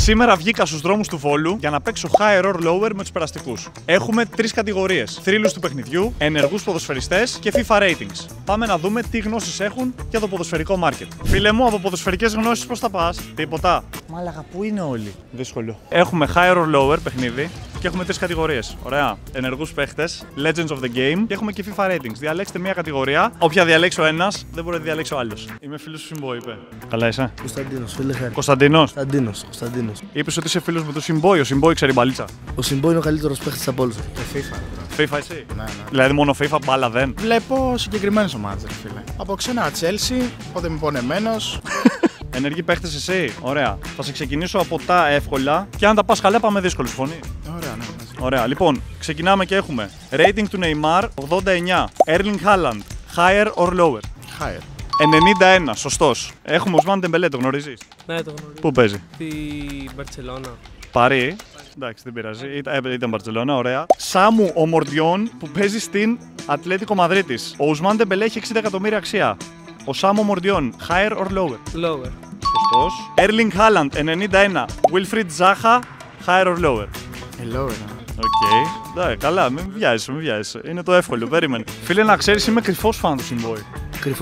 Σήμερα βγήκα στους δρόμους του Βόλου για να παίξω higher or lower με τους περαστικούς. Έχουμε 3 κατηγορίες: θρύλους του παιχνιδιού, ενεργούς ποδοσφαιριστές και FIFA ratings. Πάμε να δούμε τι γνώσεις έχουν για το ποδοσφαιρικό market. Φίλε μου, από ποδοσφαιρικές γνώσεις πώς θα πας? Τίποτα. Μάλακα, πού είναι όλοι? Δύσκολο. Έχουμε higher or lower παιχνίδι και έχουμε 3 κατηγορίες. Ωραία. Ενεργούς παίχτες, legends of the game και έχουμε και FIFA ratings. Διαλέξτε μια κατηγορία. Όποια διαλέξει ο ένας, δεν μπορεί να διαλέξει ο άλλος. Είμαι φίλος του Συμπόη, είπε. Καλά είσαι? Κωνσταντίνος, φίλε χάρη. Κωνσταντίνος. Κωνσταντίνος. Είπες ότι είσαι φίλος με τον Συμπόη. Ο Συμπόη ξέρει μπαλίτσα. Ο Συμπόη είναι ο καλύτερος παίχτης από όλους. Και FIFA. FIFA εσύ? Ναι. Δηλαδή μόνο FIFA, μπάλα δεν? Βλέπω συγκεκριμένες ομάδες, ρε φίλε. Από ξένα Chelsea, οπότε είμαι πονεμένος. Ενεργοί παίχτες εσύ. Ωραία. Θα σε ξεκινήσω από τα εύκολα και αν τα πας καλά πάμε δύσκολο. Συμφωνεί? Ωραία, ναι. Ωραία. Λοιπόν, ξεκινάμε και έχουμε rating του Neymar 89. Erling Haaland, higher or lower? Higher. 91, σωστός. Έχουμε Οσμάν Ντεμπελέ, το γνωρίζεις? Ναι, το γνωρίζω. Πού παίζει? Στη Μπαρτσελώνα. Παρί. Εντάξει, δεν πειράζει. Ήταν Μπαρτσελώνα, ωραία. Σάμου Ομορντιόν που παίζει στην Ατλέτικο Μαδρίτης. Ο Οσμάν Ντεμπελέ έχει 60 εκατομμύρια αξία. Ο Σάμου Ομορντιόν, higher or lower? Lower. Σωστός. Erling Haaland 91. Wilfried Zaha, higher or lower? Lower, ναι. Οκ. Okay. Καλά, μην βιάζεσαι. Είναι το εύκολο, περίμενε. Φίλε, να ξέρεις, είμαι κρυφός φαν του Συμπόη.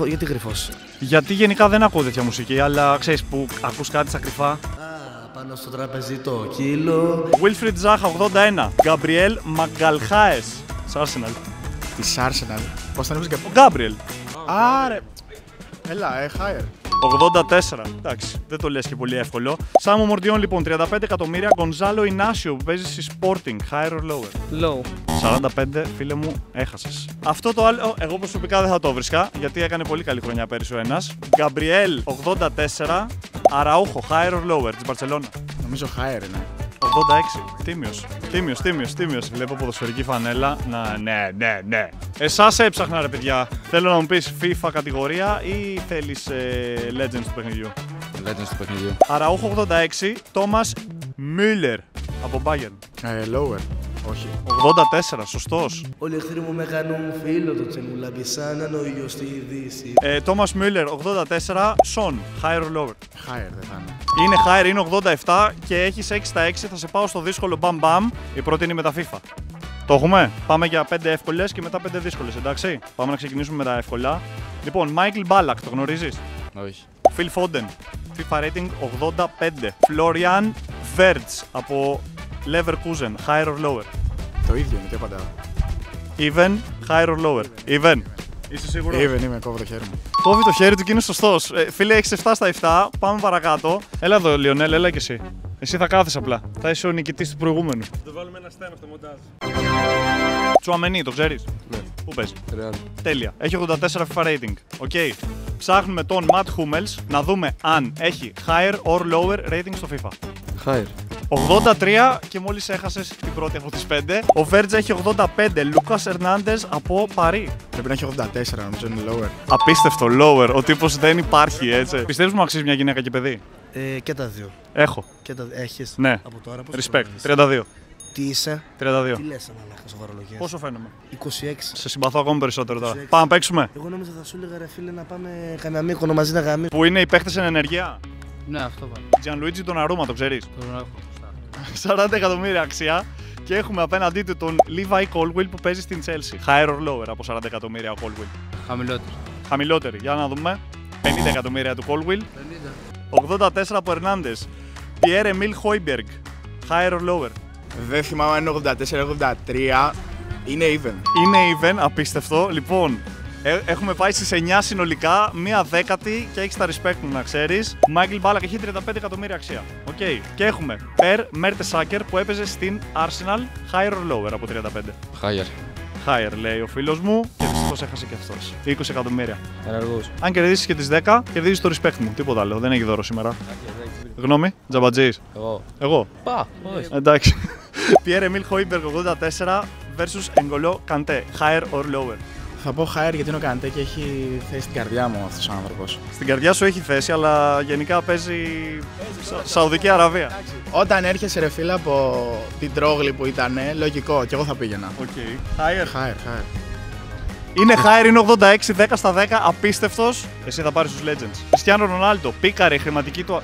Γιατί κρυφός? Γιατί γενικά δεν ακούω τέτοια μουσική, αλλά ξέρεις που ακούς κάτι στα κρυφά. Πάνω στο τραπέζι το κύλο. Wilfried Zaha 81. Gabriel Magalhaes. Της Arsenal. Της Arsenal. Πώς θα ανέβεις Ο Gabriel. Άρε. Έλα, higher. 84. Εντάξει, δεν το λες και πολύ εύκολο. Σάμο Μορντιόν λοιπόν 35 εκατομμύρια. Γκονζάλο Ινάσιο που παίζει στη Sporting. Higher or lower? Low. 45, φίλε μου, έχασες. Αυτό το άλλο, εγώ προσωπικά δεν θα το βρίσκα, γιατί έκανε πολύ καλή χρονιά πέρυσι ο ένας. Γκαμπριέλ 84. Αραούχο, higher or lower? Της Μπαρτσελώνα. Νομίζω higher, ναι. 86. Τίμιος. Βλέπω ποδοσφαιρική φανέλα. Ναι. Εσάς έψαχνα, ρε παιδιά. Θέλω να μου πεις FIFA κατηγορία ή θέλεις Legends του παιχνιδιού? Legends του παιχνιδιού. Αραούχο 86. Τόμας Müller από Bayern. Lower. Όχι. 84, σωστός. Όλοι οι εχθροί μου με κάνουν φίλο, το τσεμουλάκι σαν αν ο ήλιος στη δύση. Τόμας Müller 84. Σον, higher or lower? Higher δεν θα είναι. Είναι higher, είναι 87 και έχεις 6 στα 6. Θα σε πάω στο δύσκολο μπαμ. Η πρώτη είναι με τα FIFA. Το έχουμε. Πάμε για 5 εύκολες και μετά 5 δύσκολες, εντάξει. Πάμε να ξεκινήσουμε με τα εύκολα. Λοιπόν, Michael Ballack, το γνωρίζεις? Όχι. Phil Foden, FIFA rating 85. Florian Wirtz από Leverkusen, higher or lower? Το ίδιο είναι, τι απαντάω. Even, higher or lower? Even. Είσαι σίγουρος? Even είμαι, κόβω το χέρι μου. Κόβει το χέρι του και είναι σωστός. Φίλε, έχεις 7 στα 7. Πάμε παρακάτω. Έλα εδώ, Λιονέλ, έλα και εσύ. Εσύ θα κάθεσαι απλά. Θα είσαι ο νικητής του προηγούμενου. Θα βάλουμε ένα στέμμα στο μοντάζ. Τσουαμενί, το ξέρεις? Ναι. Πού παίζει? Real. Τέλεια. Έχει 84 FIFA rating. Οκ. Ψάχνουμε τον Matt Hummels να δούμε αν έχει higher or lower rating στο FIFA. Higher. 83 και μόλις έχασες την πρώτη από τις 5. Ο Βέρτζα έχει 85. Λούκας Ερνάντες από Παρί. Πρέπει να έχει 84, νομίζω είναι lower. Απίστευτο, lower. Ο τύπος δεν υπάρχει, έτσι. Πιστεύεις μου αξίζει μια γυναίκα και παιδί? Και τα δύο. Έχω. Έχεις. Ναι. Από τώρα πώς Respect. 32. Τι είσαι? 32. Τι λες, αμαλάκα, σοβαρολογίες? Πόσο φαίνομαι? 26. Σε συμπαθώ ακόμη περισσότερο τώρα. 26. Πάμε να παίξουμε. Εγώ νόμιζα θα σου έλεγα ρε φίλε να πάμε κανένα μήκονο μαζί να γαμίσουμε. Πού είναι οι παίχτες εν ενεργεία? Ναι, αυτό βάλω. Gianluigi Donnarumma, το ξέρεις? Τον έχω. 40 εκατομμύρια αξία. Και έχουμε απέναντί του τον Levi Colwill που παίζει στην Chelsea. Higher or lower από 40 εκατομμύρια ο Colwill? Χαμηλότερο. Χαμηλότερη. Για να δούμε. 50 εκατομμύρια του Colwill. 50. 84 από Hernandez. Pierre-Emile Højbjerg. Higher or lower? Δεν θυμάμαι αν είναι 84-83. Είναι even. Είναι even, απίστευτο. Λοιπόν, έχουμε πάει στις 9 συνολικά, μία δέκατη και έχεις τα respect μου να ξέρεις. Michael Ballack έχει 35 εκατομμύρια αξία. Οκ. Και έχουμε Per Mertesacker που έπαιζε στην Arsenal. Higher or lower από 35? Higher. Higher λέει ο φίλος μου και δυστυχώς έχασε και αυτός. 20 εκατομμύρια. Ενεργούς. Αν κερδίσεις και τις 10, κερδίζεις το respect μου. Τίποτα άλλο, δεν έχει δώρο σήμερα. Γνώμη, Τζαμπατζής. Εγώ. Πα, όχι. Εντάξει. Pierre-Emile Højbjerg 84 versus N'Golo Kanté. Higher or lower? Θα πω higher γιατί είναι ο Καντέ και έχει θέση στην καρδιά μου αυτός ο άνθρωπος. Στην καρδιά σου έχει θέση, αλλά γενικά παίζει Σαουδική Αραβία. Όταν έρχεσαι ρε φίλε από την Τρόγλη που ήταν, λογικό, και εγώ θα πήγαινα. Οκ. Higher. Higher. Είναι higher, είναι 86, 10 στα 10, απίστευτος. Εσύ θα πάρεις τους Legends. Κριστιάνο Ρονάλντο, πίκαρε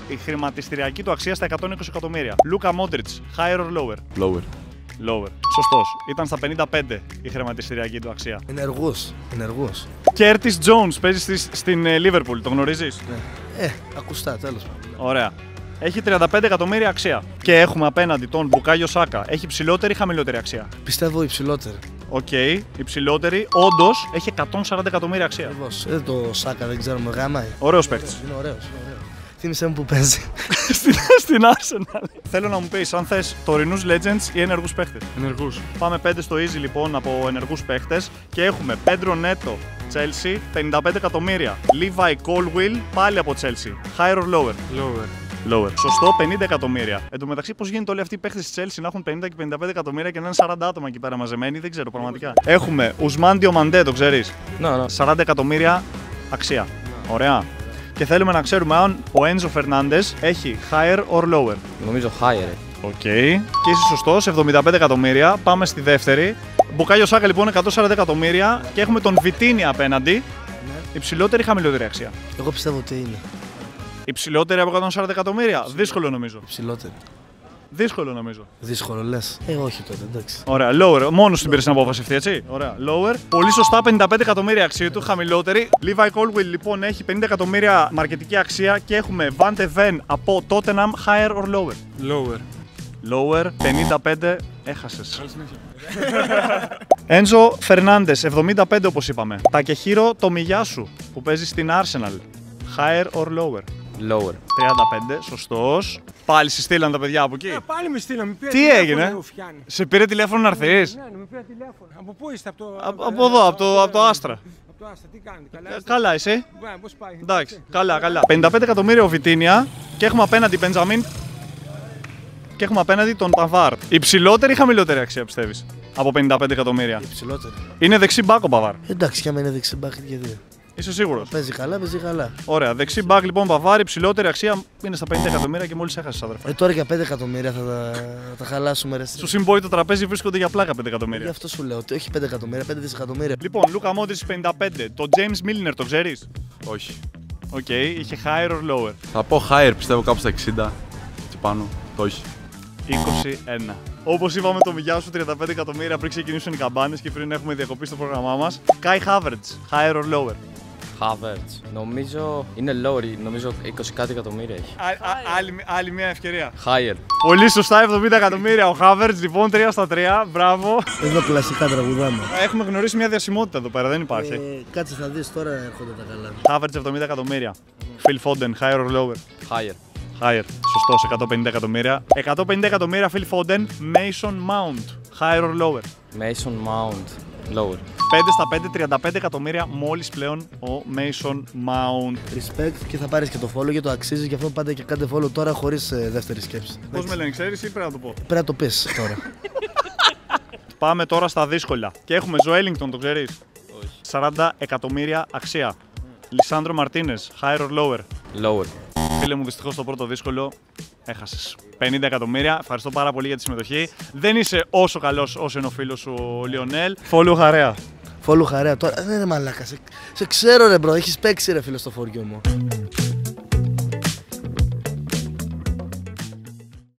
η χρηματιστηριακή του αξία στα 120 εκατομμύρια. Λούκα Μόντριτς, higher or lower? Lower. Lower. Σωστός. Ήταν στα 55 η χρηματιστηριακή του αξία. Ενεργός. Κέρτις Jones παίζει στην Liverpool, το γνωρίζεις? Ναι. Ακουστά, τέλος πάντων. Ωραία. Έχει 35 εκατομμύρια αξία. Και έχουμε απέναντι τον Μπουκάγιο Σάκα. Έχει υψηλότερη ή χαμηλότερη αξία? Πιστεύω υψηλότερη. Οκ, υψηλότερη. Όντως έχει 140 εκατομμύρια αξία. Ακριβώς. Το Σάκα δεν ξέρουμε, γαμάει. Ωραίος παίκτης. Είναι ωραίος. Θύμισε μου που παίζει. Στην Arsenal. Θέλω να μου πεις αν θες τωρινούς Legends ή ενεργούς παίχτες. Ενεργούς. Πάμε 5 στο easy λοιπόν από ενεργούς παίχτες και έχουμε Pedro Neto, Chelsea, 55 εκατομμύρια. Levi Colwill, πάλι από Chelsea. Higher or lower? Lower. Lower. Σωστό, 50 εκατομμύρια. Εν τω μεταξύ, πώς γίνεται όλοι αυτοί οι παίχτες της Chelsea να έχουν 50 και 55 εκατομμύρια και να είναι 40 άτομα εκεί πέρα μαζεμένοι, δεν ξέρω πραγματικά. Έχουμε Ousmane Diomandé, το ξέρεις? Ναι. 40 εκατομμύρια αξία. Ωραία. Και θέλουμε να ξέρουμε αν ο Enzo Fernandez έχει higher or lower. Νομίζω higher. Οκ. Και είσαι σωστός, 75 εκατομμύρια. Πάμε στη δεύτερη. Μπουκάγιο Σάκα λοιπόν 140 εκατομμύρια και έχουμε τον Βιτίνι απέναντι. Ναι. Υψηλότερη ή χαμηλότερη αξία? Εγώ πιστεύω ότι είναι. Υψηλότερη από 140 εκατομμύρια. Δύσκολο νομίζω. Υψηλότερη. Δύσκολο νομίζω. Δύσκολο λες. Όχι τότε, εντάξει. Ωραία, lower. Μόνο στην πήρε την απόφαση αυτή, έτσι. Ωραία, lower. Πολύ σωστά, 55 εκατομμύρια αξία του, χαμηλότερη. Levi Colwill λοιπόν έχει 50 εκατομμύρια μαρκετική αξία και έχουμε Van de Ven από Tottenham, higher or lower? Lower. Lower, 55, έχασες. Enzo Fernandez, 75 όπως είπαμε. Takehiro Tomiyasu που παίζει στην Arsenal, higher or lower? Lower. 35, σωστός. Πάλι σε στείλαν τα παιδιά από εκεί. Πάλι με στείλαμε. Τι έγινε? Σε πήρε τηλέφωνο να έρθεις? Ναι, με πήρε τηλέφωνο. Από πού είστε, Από εδώ, από το Άστρα. Από το Άστρα, τι κάνετε, καλά? Καλά, εσύ? Πώς πάει? Εντάξει, καλά. 55 εκατομμύρια ο Βιτίνια και έχουμε απέναντι Μπεντζαμίν και έχουμε απέναντι τον Παβάρ. Υψηλότερη ή χαμηλότερη αξία πιστεύεις από 55 εκατομμύρια? Υψηλότερη. Είναι δεξί μπακ ο Παβάρ. Εντάξει, κι άμα είναι δεξί μπακ γιατί. Είσαι σίγουρος? Παίζει καλά, παίζει καλά. Ωραία, δεξί μπακ λοιπόν Παβάρ, υψηλότερη αξία είναι στα 50 εκατομμύρια και μόλις έχασες αδερφέ. Τώρα για 5 εκατομμύρια θα τα χαλάσουμε. Στο Συμπόι το τραπέζι βρίσκονται για πλάκα 5 Γι' εκατομμύρια. αυτό σου λέω ότι όχι 5 εκατομμύρια, 5 δισεκατομμύρια. Λοιπόν, Λούκα Μόντριτς 55. Το James Milner το ξέρεις? Όχι. Οκ, είχε higher or lower? Θα πω higher, πιστεύω κάπου στα 60 και πάνω. Το όχι. 21. Όπως είπαμε, το Μιγιά σου 35 εκατομμύρια πριν ξεκινήσουν οι καμπάνες και πριν έχουμε διακοπή στο πρόγραμμά μας. Kai Havertz, higher or lower? Havertz. Νομίζω είναι lower, νομίζω 20 κάτι εκατομμύρια έχει. Άλλη μια ευκαιρία. Higher. Πολύ σωστά, 70 εκατομμύρια. Ο Havertz λοιπόν 3 στα 3. Μπράβο. Εδώ κλασικά τραγουδάμε. Έχουμε γνωρίσει μια διασημότητα εδώ πέρα, δεν υπάρχει. Κάτσε να δεις, τώρα έρχονται τα καλά. Havertz 70 εκατομμύρια. Phil Foden, higher or lower? Higher. Higher. Σωστός, 150 εκατομμύρια. 150 εκατομμύρια Phil Foden, Mason Mount. Higher or lower? Mason Mount. Lower. 5 στα 5, 35 εκατομμύρια μόλις πλέον ο Mason Mount. Respect και θα πάρεις και το follow και το αξίζει, γι' αυτό πάντα και κάντε follow τώρα χωρίς δεύτερη σκέψη. Πώς με λένε, ξέρεις ή πρέπει να το πω? Πρέπει να το πεις τώρα. Πάμε τώρα στα δύσκολα. Και έχουμε Joelinton, το ξέρεις? Όχι. 40 εκατομμύρια αξία. Λισάνδρο Μαρτίνες, higher or lower? Lower. Φίλε μου, δυστυχώς το πρώτο δύσκολο έχασες. 50 εκατομμύρια. Ευχαριστώ πάρα πολύ για τη συμμετοχή. Δεν είσαι όσο καλός όσο είναι ο φίλος σου ο Λιονέλ. Follow χαρέα. Follow χαρέα τώρα. Ναι, ρε μαλάκα. Σε ξέρω ρε μπρο, έχεις παίξει ρε φίλο στο φοριό μου.